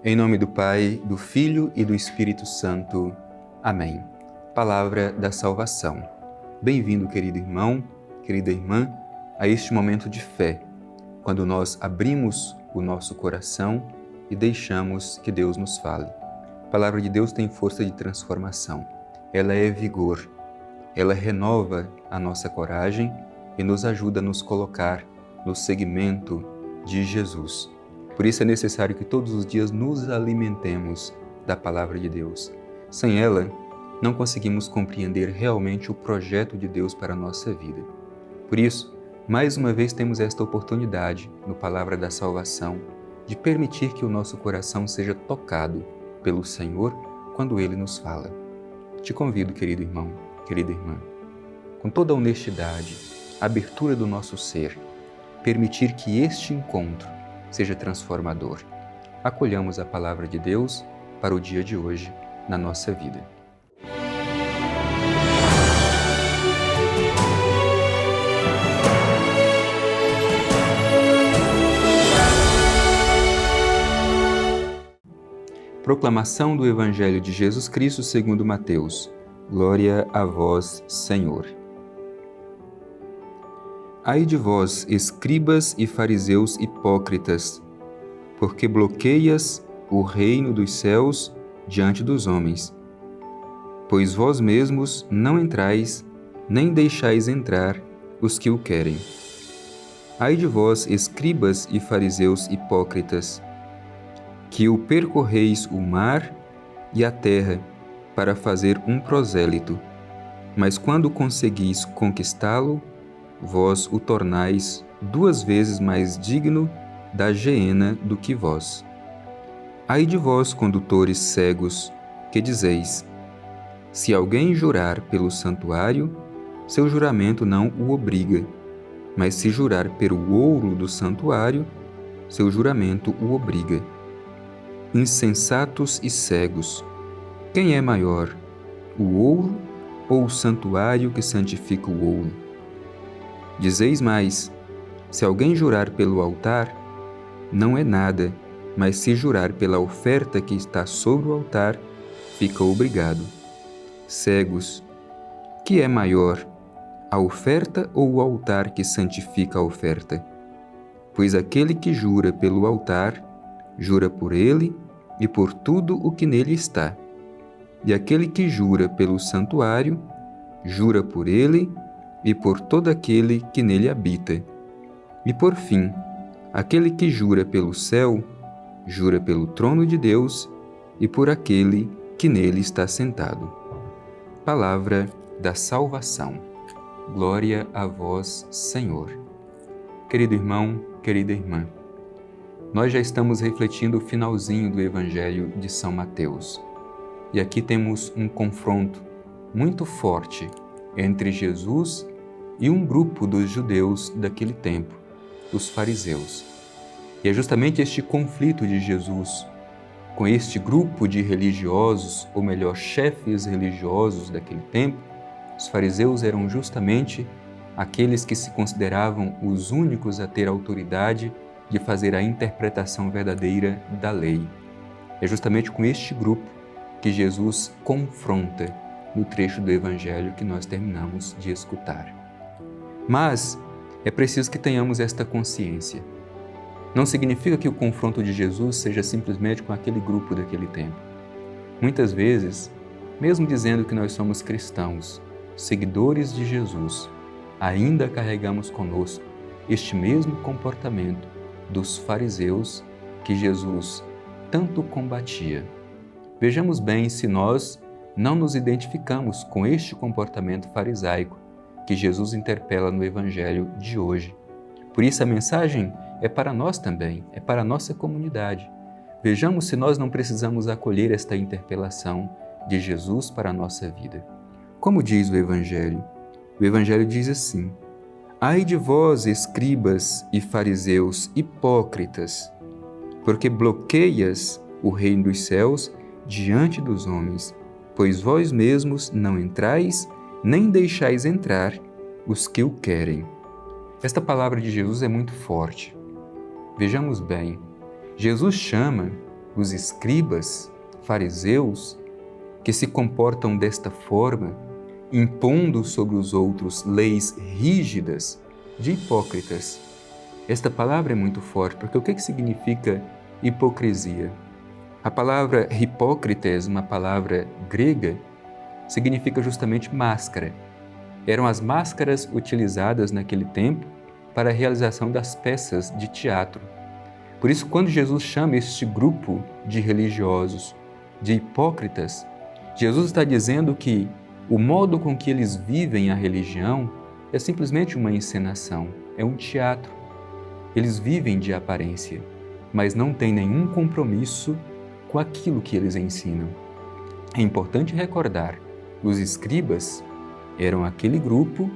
Em nome do Pai, do Filho e do Espírito Santo. Amém. Palavra da salvação. Bem-vindo, querido irmão, querida irmã, a este momento de fé, quando nós abrimos o nosso coração e deixamos que Deus nos fale. A palavra de Deus tem força de transformação. Ela é vigor. Ela renova a nossa coragem e nos ajuda a nos colocar no segmento de Jesus. Por isso é necessário que todos os dias nos alimentemos da palavra de Deus. Sem ela, não conseguimos compreender realmente o projeto de Deus para a nossa vida. Por isso, mais uma vez temos esta oportunidade, no Palavra da Salvação, de permitir que o nosso coração seja tocado pelo Senhor quando Ele nos fala. Te convido, querido irmão, querida irmã, com toda a honestidade, a abertura do nosso ser, permitir que este encontro seja transformador. Acolhamos a palavra de Deus para o dia de hoje na nossa vida. Proclamação do Evangelho de Jesus Cristo segundo Mateus. Glória a vós, Senhor. Ai de vós, escribas e fariseus hipócritas, porque bloqueias o reino dos céus diante dos homens. Pois vós mesmos não entrais, nem deixais entrar os que o querem. Ai de vós, escribas e fariseus hipócritas, que o percorreis o mar e a terra para fazer um prosélito, mas quando conseguis conquistá-lo, vós o tornais 2 vezes mais digno da geena do que vós. Ai de vós, condutores cegos, que dizeis: se alguém jurar pelo santuário, seu juramento não o obriga, mas se jurar pelo ouro do santuário, seu juramento o obriga. Insensatos e cegos, quem é maior, o ouro ou o santuário que santifica o ouro? Dizeis mais: se alguém jurar pelo altar, não é nada, mas se jurar pela oferta que está sobre o altar, fica obrigado. Cegos, que é maior, a oferta ou o altar que santifica a oferta? Pois aquele que jura pelo altar, jura por ele e por tudo o que nele está. E aquele que jura pelo santuário, jura por ele e por todo aquele que nele habita. E por fim, aquele que jura pelo céu, jura pelo trono de Deus e por aquele que nele está sentado. Palavra da salvação. Glória a vós, Senhor. Querido irmão, querida irmã, nós já estamos refletindo o finalzinho do Evangelho de São Mateus. E aqui temos um confronto muito forte entre Jesus e um grupo dos judeus daquele tempo, os fariseus. E é justamente este conflito de Jesus com este grupo de religiosos, ou melhor, chefes religiosos daquele tempo. Os fariseus eram justamente aqueles que se consideravam os únicos a ter autoridade de fazer a interpretação verdadeira da lei. É justamente com este grupo que Jesus confronta no trecho do Evangelho que nós terminamos de escutar. Mas é preciso que tenhamos esta consciência. Não significa que o confronto de Jesus seja simplesmente com aquele grupo daquele tempo. Muitas vezes, mesmo dizendo que nós somos cristãos, seguidores de Jesus, ainda carregamos conosco este mesmo comportamento dos fariseus que Jesus tanto combatia. Vejamos bem se nós não nos identificamos com este comportamento farisaico que Jesus interpela no Evangelho de hoje. Por isso a mensagem é para nós também, é para a nossa comunidade. Vejamos se nós não precisamos acolher esta interpelação de Jesus para a nossa vida. Como diz o Evangelho? O Evangelho diz assim: ai de vós, escribas e fariseus hipócritas, porque bloqueias o reino dos céus diante dos homens, pois vós mesmos não entrais, nem deixais entrar os que o querem. Esta palavra de Jesus é muito forte. Vejamos bem, Jesus chama os escribas, fariseus, que se comportam desta forma, impondo sobre os outros leis rígidas, de hipócritas. Esta palavra é muito forte, porque o que significa hipocrisia? A palavra hipócrites, uma palavra grega, significa justamente máscara. Eram as máscaras utilizadas naquele tempo para a realização das peças de teatro. Por isso, quando Jesus chama este grupo de religiosos de hipócritas, Jesus está dizendo que o modo com que eles vivem a religião é simplesmente uma encenação, é um teatro. Eles vivem de aparência, mas não têm nenhum compromisso com aquilo que eles ensinam. É importante recordar, os escribas eram aquele grupo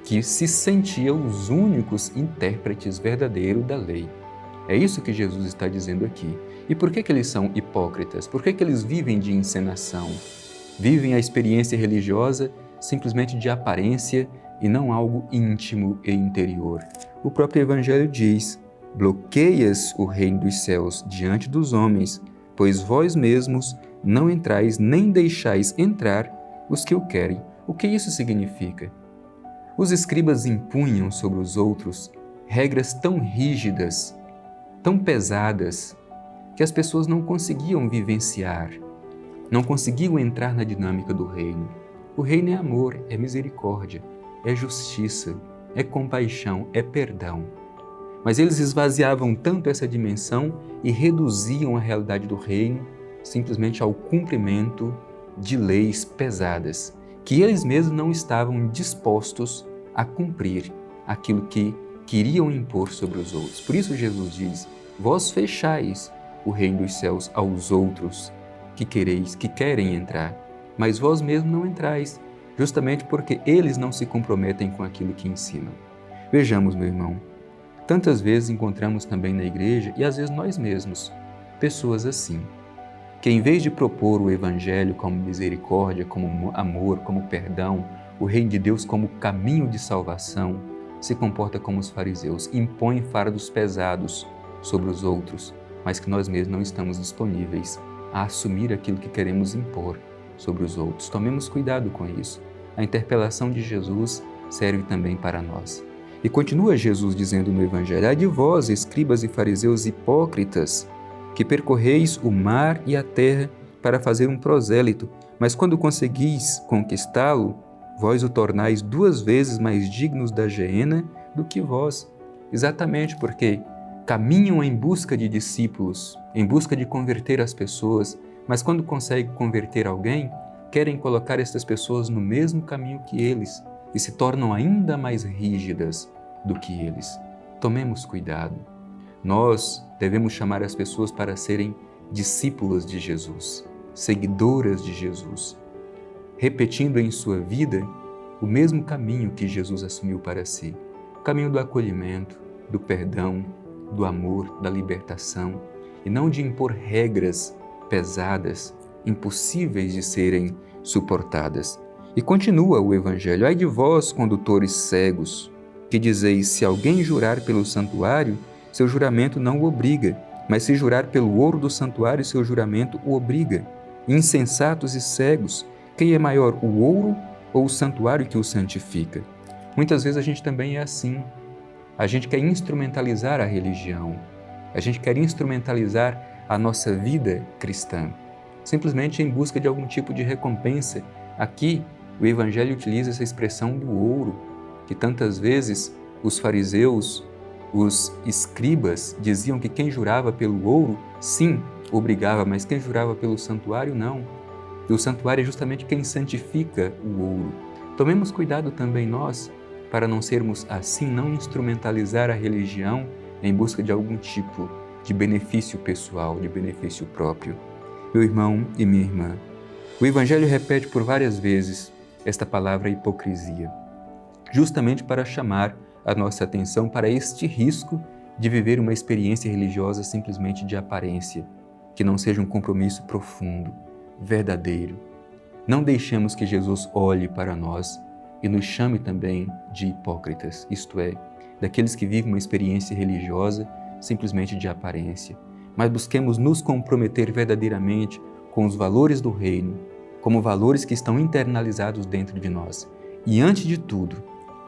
que se sentia os únicos intérpretes verdadeiros da lei. É isso que Jesus está dizendo aqui. E por que eles são hipócritas? Por que eles vivem de encenação? Vivem a experiência religiosa simplesmente de aparência e não algo íntimo e interior. O próprio Evangelho diz: bloqueias o reino dos céus diante dos homens, pois vós mesmos não entrais nem deixais entrar os que o querem. O que isso significa? Os escribas impunham sobre os outros regras tão rígidas, tão pesadas, que as pessoas não conseguiam vivenciar, não conseguiam entrar na dinâmica do reino. O reino é amor, é misericórdia, é justiça, é compaixão, é perdão. Mas eles esvaziavam tanto essa dimensão e reduziam a realidade do reino simplesmente ao cumprimento de leis pesadas, que eles mesmos não estavam dispostos a cumprir aquilo que queriam impor sobre os outros. Por isso Jesus diz: vós fechais o reino dos céus aos outros que querem entrar, mas vós mesmos não entrais, justamente porque eles não se comprometem com aquilo que ensinam. Vejamos, meu irmão, tantas vezes encontramos também na igreja, e às vezes nós mesmos, pessoas assim, que em vez de propor o Evangelho como misericórdia, como amor, como perdão, o reino de Deus como caminho de salvação, se comporta como os fariseus, impõe fardos pesados sobre os outros, mas que nós mesmos não estamos disponíveis a assumir aquilo que queremos impor sobre os outros. Tomemos cuidado com isso. A interpelação de Jesus serve também para nós. E continua Jesus dizendo no Evangelho: ai de vós, escribas e fariseus hipócritas, que percorreis o mar e a terra para fazer um prosélito, mas quando conseguis conquistá-lo, vós o tornais 2 vezes mais dignos da geena do que vós. Exatamente porque caminham em busca de discípulos, em busca de converter as pessoas, mas quando conseguem converter alguém, querem colocar essas pessoas no mesmo caminho que eles e se tornam ainda mais rígidas do que eles. Tomemos cuidado. Nós devemos chamar as pessoas para serem discípulas de Jesus, seguidoras de Jesus, repetindo em sua vida o mesmo caminho que Jesus assumiu para si, o caminho do acolhimento, do perdão, do amor, da libertação, e não de impor regras pesadas, impossíveis de serem suportadas. E continua o Evangelho: ai de vós, condutores cegos, que dizeis: se alguém jurar pelo santuário, seu juramento não o obriga, mas se jurar pelo ouro do santuário, seu juramento o obriga. Insensatos e cegos, quem é maior, o ouro ou o santuário que o santifica? Muitas vezes a gente também é assim. A gente quer instrumentalizar a religião, a gente quer instrumentalizar a nossa vida cristã, simplesmente em busca de algum tipo de recompensa. Aqui, o Evangelho utiliza essa expressão do ouro, que tantas vezes os fariseus, os escribas, diziam que quem jurava pelo ouro, sim, obrigava, mas quem jurava pelo santuário, não. E o santuário é justamente quem santifica o ouro. Tomemos cuidado também nós, para não sermos assim, não instrumentalizar a religião em busca de algum tipo de benefício pessoal, de benefício próprio. Meu irmão e minha irmã, o Evangelho repete por várias vezes esta palavra hipocrisia, justamente para chamar a nossa atenção para este risco de viver uma experiência religiosa simplesmente de aparência, que não seja um compromisso profundo, verdadeiro. Não deixemos que Jesus olhe para nós e nos chame também de hipócritas, isto é, daqueles que vivem uma experiência religiosa simplesmente de aparência. mas busquemos nos comprometer verdadeiramente com os valores do reino, como valores que estão internalizados dentro de nós. E antes de tudo,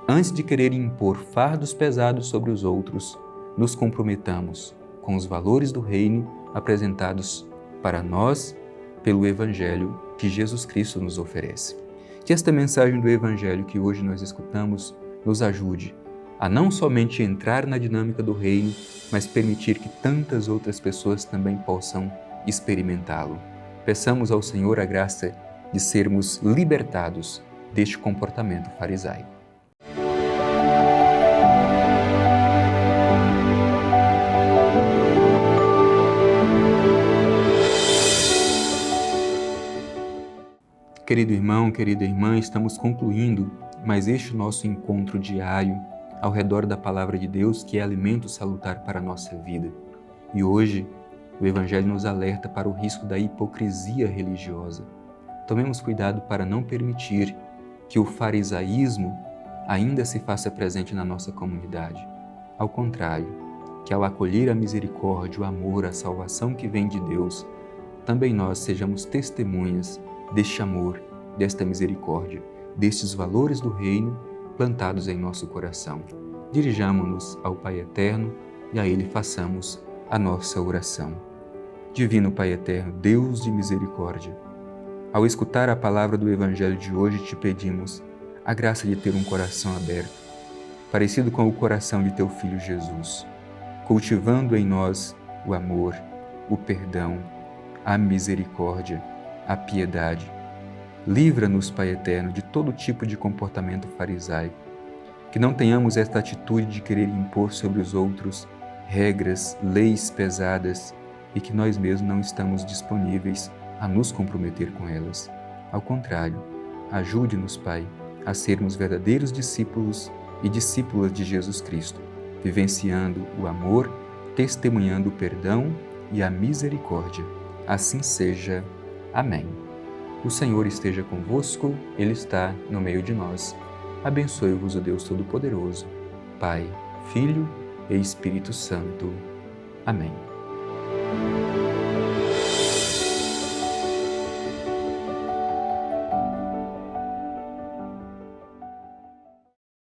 antes de querer impor fardos pesados sobre os outros, nos comprometamos com os valores do reino apresentados para nós pelo Evangelho que Jesus Cristo nos oferece. Que esta mensagem do Evangelho que hoje nós escutamos nos ajude a não somente entrar na dinâmica do reino, mas permitir que tantas outras pessoas também possam experimentá-lo. Peçamos ao Senhor a graça de sermos libertados deste comportamento farisaico. Querido irmão, querida irmã, estamos concluindo mais este nosso encontro diário ao redor da Palavra de Deus, que é alimento salutar para a nossa vida. E hoje, o Evangelho nos alerta para o risco da hipocrisia religiosa. Tomemos cuidado para não permitir que o farisaísmo ainda se faça presente na nossa comunidade. Ao contrário, que ao acolher a misericórdia, o amor, a salvação que vem de Deus, também nós sejamos testemunhas deste amor, desta misericórdia, destes valores do reino plantados em nosso coração. Dirijamo-nos ao Pai Eterno e a Ele façamos a nossa oração. Divino Pai Eterno, Deus de misericórdia, ao escutar a palavra do Evangelho de hoje, te pedimos a graça de ter um coração aberto, parecido com o coração de teu Filho Jesus, cultivando em nós o amor, o perdão, a misericórdia, a piedade. Livra-nos, Pai Eterno, de todo tipo de comportamento farisaico, que não tenhamos esta atitude de querer impor sobre os outros regras, leis pesadas e que nós mesmos não estamos disponíveis a nos comprometer com elas. Ao contrário, ajude-nos, Pai, a sermos verdadeiros discípulos e discípulas de Jesus Cristo, vivenciando o amor, testemunhando o perdão e a misericórdia. Assim seja. Amém. O Senhor esteja convosco, Ele está no meio de nós. Abençoe-vos o Deus Todo-Poderoso, Pai, Filho e Espírito Santo. Amém.